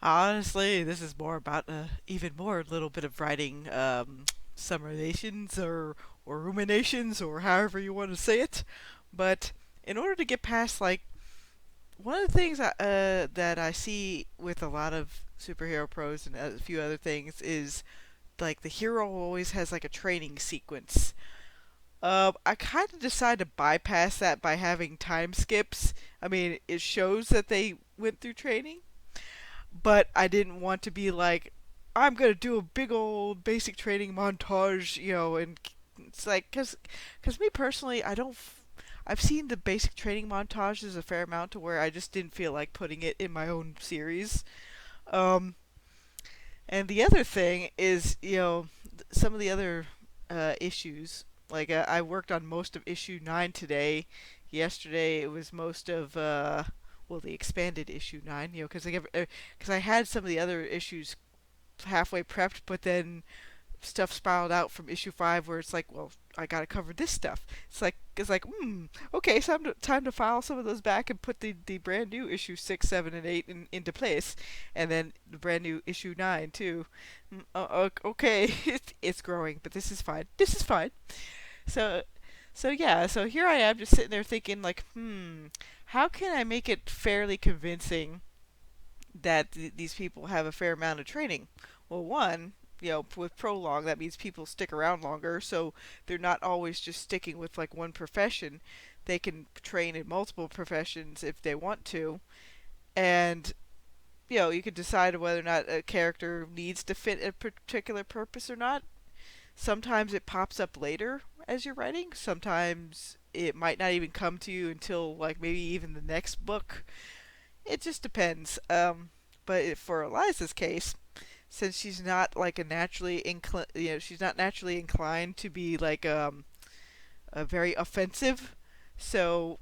Honestly, this is more about even more little bit of writing summarizations or ruminations or however you want to say it. But in order to get past like one of the things that I see with a lot of superhero pros and a few other things is like the hero always has like a training sequence. I kind of decided to bypass that by having time skips. I mean, it shows that they went through training, but I didn't want to be like, I'm gonna do a big old basic training montage, and it's like, cause me personally, I don't. I've seen the basic training montages a fair amount to where I just didn't feel like putting it in my own series. Um, and the other thing is, some of the other issues. Like I worked on most of issue 9 today. Yesterday it was most of the expanded issue 9. Because I had some of the other issues halfway prepped, but then stuff spiraled out from issue 5 where it's like, well, I gotta cover this stuff. Okay, so time to file some of those back and put the brand new issue 6, 7, and 8 into place, and then the brand new issue 9 too. Okay, it's growing, but this is fine. This is fine. So, so here I am just sitting there thinking like, how can I make it fairly convincing that these people have a fair amount of training? Well, one, with prologue, that means people stick around longer, so they're not always just sticking with like one profession. They can train in multiple professions if they want to, and you can decide whether or not a character needs to fit a particular purpose or not. Sometimes it pops up later as you're writing. Sometimes it might not even come to you until like maybe even the next book. It just depends. But for Eliza's case, since she's not like she's not naturally inclined to be like a very offensive. So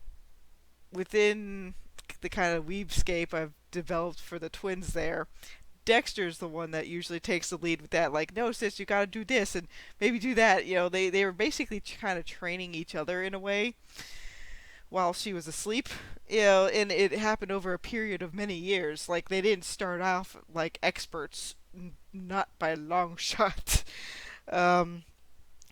within the kind of weebscape I've developed for the twins there, Dexter's the one that usually takes the lead with that. Like, no, sis, you gotta do this and maybe do that. They were basically kind of training each other in a way while she was asleep. And it happened over a period of many years. Like, they didn't start off like experts, not by a long shot. Um,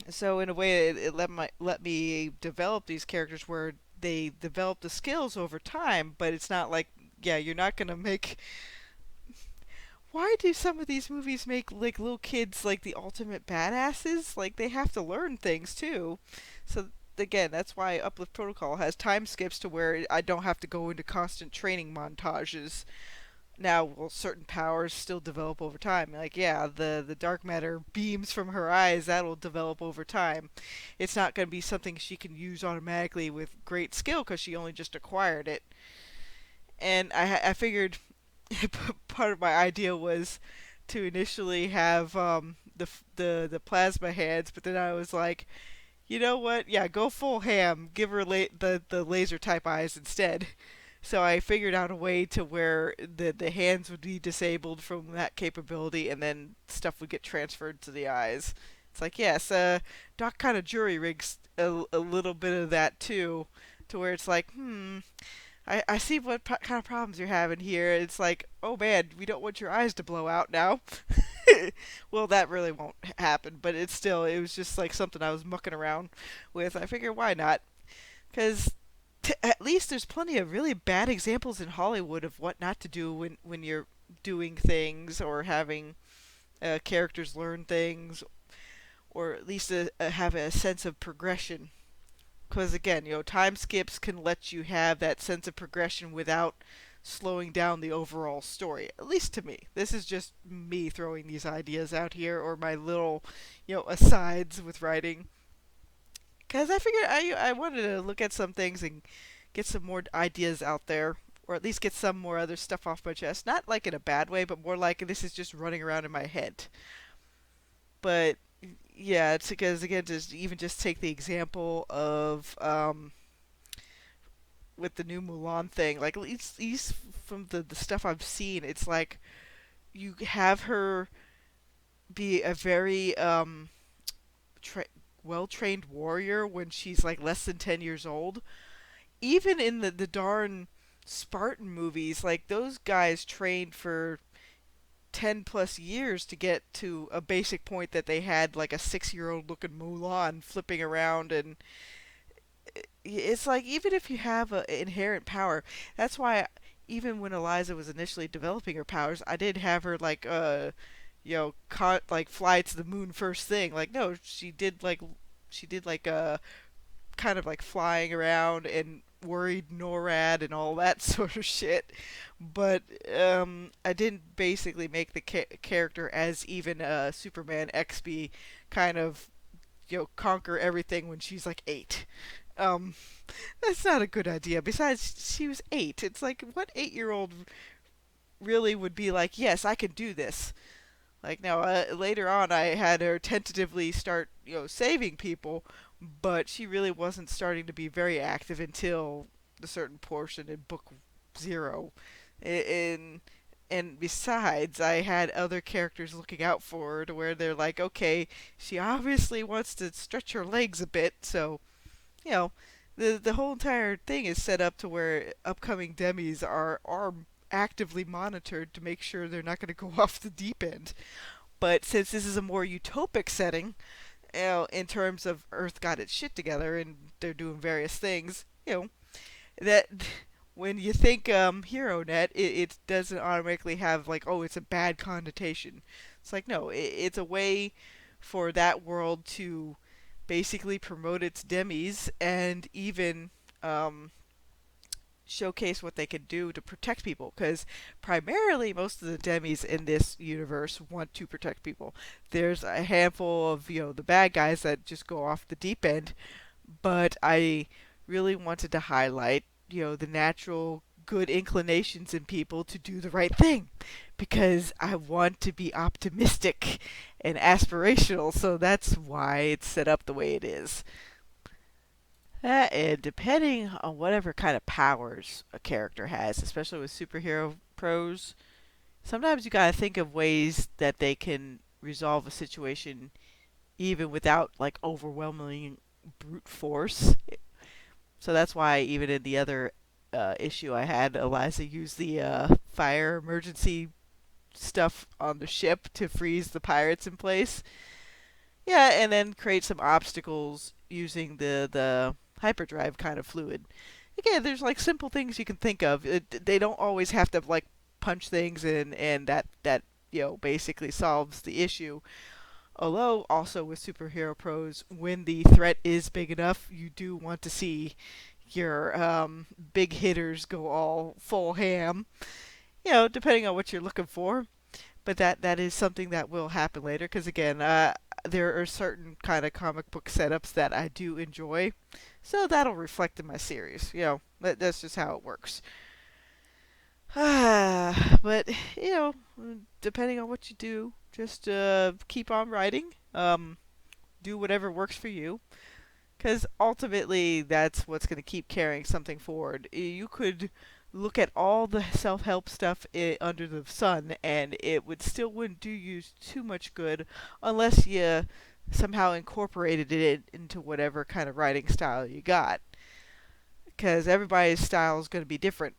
so in a way, it let me develop these characters where they develop the skills over time. But it's not like, yeah, you're not gonna make. Why do some of these movies make like little kids like the ultimate badasses? Like they have to learn things too. So again, that's why Uplift Protocol has time skips to where I don't have to go into constant training montages. Now, will certain powers still develop over time? Like, yeah, the dark matter beams from her eyes, that'll develop over time. It's not going to be something she can use automatically with great skill because she only just acquired it. And I figured part of my idea was to initially have the plasma hands, but then I was like, you know what? Yeah, go full ham. Give her the laser type eyes instead. So I figured out a way to where the hands would be disabled from that capability, and then stuff would get transferred to the eyes. It's like, yes, Doc kind of jury rigs a little bit of that too, to where it's like, I see what kind of problems you're having here. It's like, oh man, we don't want your eyes to blow out now. Well, that really won't happen, but it was just like something I was mucking around with. I figure why not? Because at least there's plenty of really bad examples in Hollywood of what not to do when you're doing things or having characters learn things, or at least have a sense of progression. Because again, time skips can let you have that sense of progression without slowing down the overall story. At least to me. This is just me throwing these ideas out here, or my little, asides with writing. Because I figured I wanted to look at some things and get some more ideas out there, or at least get some more other stuff off my chest. Not like in a bad way, but more like this is just running around in my head. But yeah, it's because again, just take the example of with the new Mulan thing. Like at least from the stuff I've seen, it's like you have her be a very tra- well trained warrior when she's like less than 10 years old. Even in the darn Spartan movies, like those guys trained for 10 plus years to get to a basic point that they had like a 6-year old looking Mulan flipping around. And it's like, even if you have an inherent power, that's why even when Eliza was initially developing her powers, I did have her like like fly to the moon first thing. Like, no, she did like kind of like flying around and worried NORAD and all that sort of shit. But I didn't basically make the character as even Superman XB kind of conquer everything when she's like 8. Um, that's not a good idea. Besides, she was 8. It's like, what 8-year-old really would be like, yes, I can do this? Like, now, later on, I had her tentatively start, saving people, but she really wasn't starting to be very active until a certain portion in book 0. In and besides, I had other characters looking out for her to where they're like, okay, she obviously wants to stretch her legs a bit, so you know, the whole entire thing is set up to where upcoming demis are actively monitored to make sure they're not going to go off the deep end. But since this is a more utopic setting, in terms of Earth got its shit together and they're doing various things, that when you think HeroNet, it doesn't automatically have like, oh, it's a bad connotation. It's like, no, it's a way for that world to basically promote its demis and even showcase what they can do to protect people, because primarily most of the demis in this universe want to protect people. There's a handful of the bad guys that just go off the deep end, but I really wanted to highlight the natural good inclinations in people to do the right thing, because I want to be optimistic and aspirational, so that's why it's set up the way it is. And depending on whatever kind of powers a character has, especially with superhero pros, sometimes you gotta think of ways that they can resolve a situation even without like overwhelming brute force. So that's why even in the other issue I had Eliza use the fire emergency stuff on the ship to freeze the pirates in place. Yeah, and then create some obstacles using the hyperdrive kind of fluid. Again, there's like simple things you can think of. They don't always have to like punch things and that basically solves the issue. Although also with superhero pros, when the threat is big enough, you do want to see your big hitters go all full ham. Depending on what you're looking for. But that is something that will happen later, because again, there are certain kind of comic book setups that I do enjoy, so that'll reflect in my series. That's just how it works. But depending on what you do, just keep on writing. Do whatever works for you, because ultimately that's what's going to keep carrying something forward. You could look at all the self-help stuff under the sun, and it wouldn't do you too much good unless you somehow incorporated it into whatever kind of writing style you got. Because everybody's style is going to be different,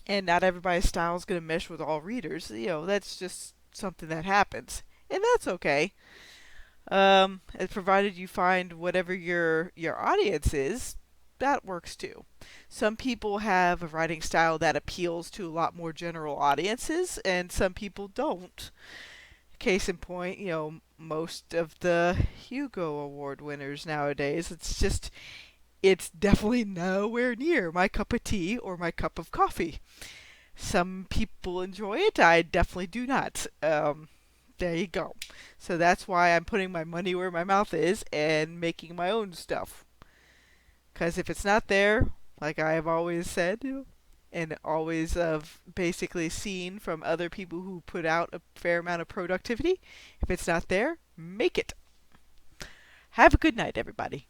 and not everybody's style is going to mesh with all readers. That's just something that happens, and that's okay. Provided you find whatever your audience is, that works too. Some people have a writing style that appeals to a lot more general audiences, and some people don't. Case in point, most of the Hugo Award winners nowadays, it's definitely nowhere near my cup of tea or my cup of coffee. Some people enjoy it, I definitely do not. There you go. So that's why I'm putting my money where my mouth is and making my own stuff. Because if it's not there, like I have always said, and always basically seen from other people who put out a fair amount of productivity, if it's not there, make it. Have a good night, everybody.